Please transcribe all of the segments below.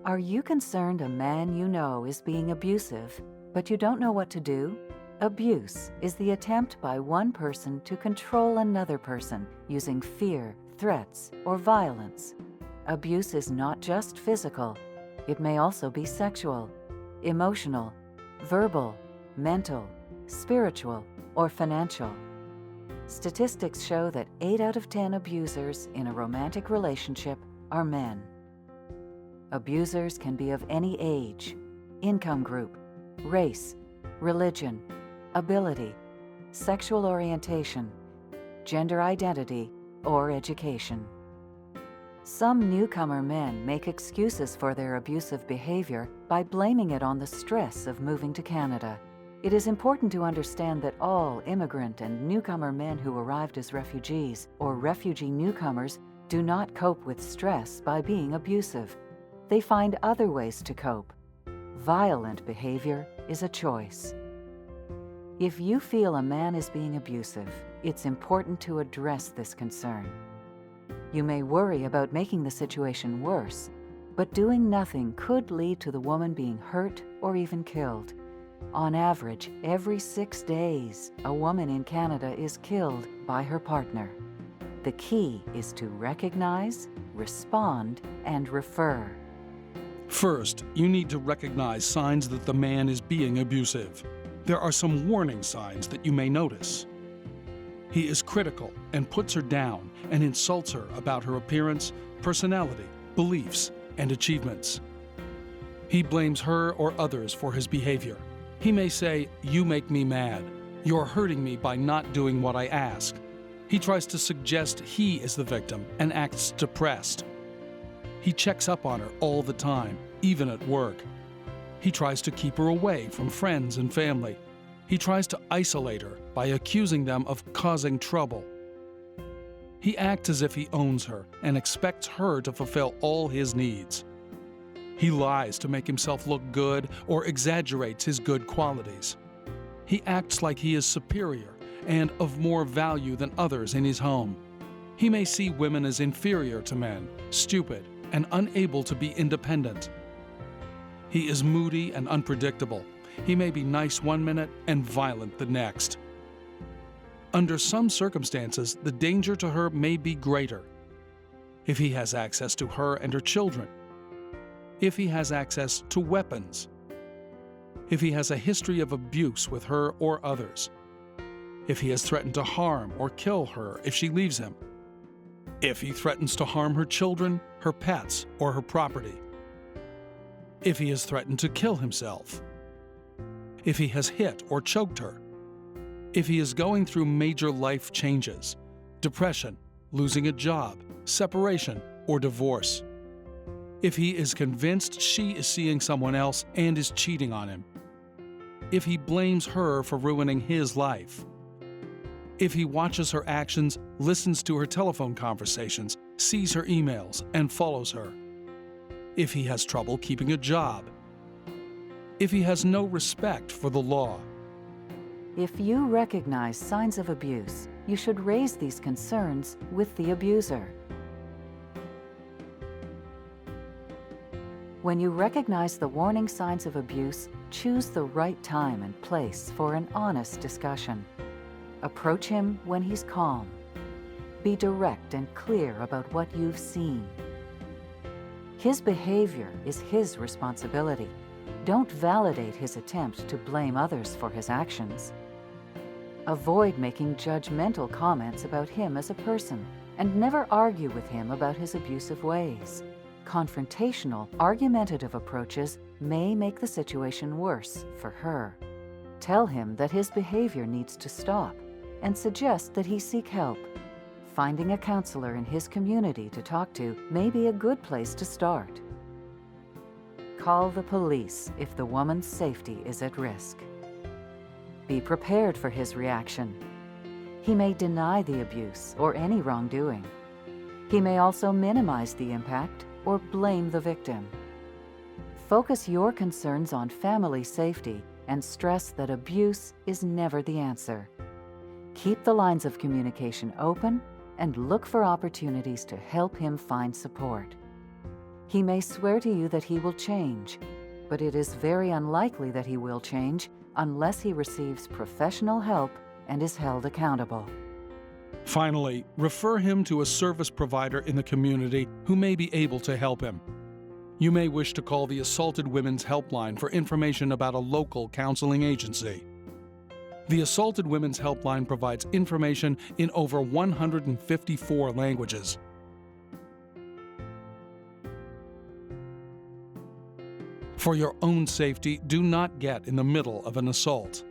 Are you concerned a man you know is being abusive, but you don't know what to do? Abuse is the attempt by one person to control another person using fear, threats, or violence. Abuse is not just physical. It may also be sexual, emotional, verbal, mental, spiritual, or financial. Statistics show that 8 out of 10 abusers in a romantic relationship are men. Abusers can be of any age, income group, race, religion, ability, sexual orientation, gender identity, or education. Some newcomer men make excuses for their abusive behavior by blaming it on the stress of moving to Canada. It is important to understand that all immigrant and newcomer men who arrived as refugees or refugee newcomers do not cope with stress by being abusive. They find other ways to cope. Violent behavior is a choice. If you feel a man is being abusive, it's important to address this concern. You may worry about making the situation worse, but doing nothing could lead to the woman being hurt or even killed. On average, every 6 days, a woman in Canada is killed by her partner. The key is to recognize, respond, and refer. First, you need to recognize signs that the man is being abusive. There are some warning signs that you may notice. He is critical and puts her down and insults her about her appearance, personality, beliefs, and achievements. He blames her or others for his behavior. He may say, "You make me mad. You're hurting me by not doing what I ask." He tries to suggest he is the victim and acts depressed. He checks up on her all the time, even at work. He tries to keep her away from friends and family. He tries to isolate her by accusing them of causing trouble. He acts as if he owns her and expects her to fulfill all his needs. He lies to make himself look good or exaggerates his good qualities. He acts like he is superior and of more value than others in his home. He may see women as inferior to men, stupid, and unable to be independent. He is moody and unpredictable. He may be nice one minute and violent the next. Under some circumstances, the danger to her may be greater. If he has access to her and her children, if he has access to weapons, if he has a history of abuse with her or others, if he has threatened to harm or kill her if she leaves him, if he threatens to harm her children, her pets, or her property, if he has threatened to kill himself, if he has hit or choked her, if he is going through major life changes, depression, losing a job, separation, or divorce, if he is convinced she is seeing someone else and is cheating on him, if he blames her for ruining his life, if he watches her actions, listens to her telephone conversations, sees her emails, and follows her, if he has trouble keeping a job, if he has no respect for the law. If you recognize signs of abuse, you should raise these concerns with the abuser. When you recognize the warning signs of abuse, choose the right time and place for an honest discussion. Approach him when he's calm. Be direct and clear about what you've seen. His behavior is his responsibility. Don't validate his attempt to blame others for his actions. Avoid making judgmental comments about him as a person, and never argue with him about his abusive ways. Confrontational, argumentative approaches may make the situation worse for her. Tell him that his behavior needs to stop, and suggest that he seek help. Finding a counselor in his community to talk to may be a good place to start. Call the police if the woman's safety is at risk. Be prepared for his reaction. He may deny the abuse or any wrongdoing. He may also minimize the impact or blame the victim. Focus your concerns on family safety and stress that abuse is never the answer. Keep the lines of communication open and look for opportunities to help him find support. He may swear to you that he will change, but it is very unlikely that he will change unless he receives professional help and is held accountable. Finally, refer him to a service provider in the community who may be able to help him. You may wish to call the Assaulted Women's Helpline for information about a local counseling agency. The Assaulted Women's Helpline provides information in over 154 languages. For your own safety, do not get in the middle of an assault.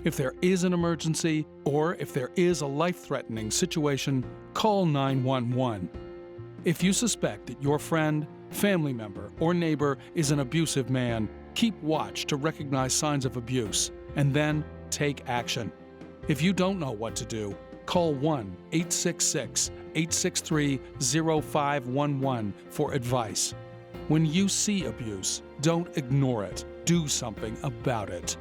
If there is an emergency or if there is a life-threatening situation, call 911. If you suspect that your friend, family member, or neighbor is an abusive man, keep watch to recognize signs of abuse and then take action. If you don't know what to do, call 1-866-863-0511 for advice. When you see abuse, don't ignore it. Do something about it.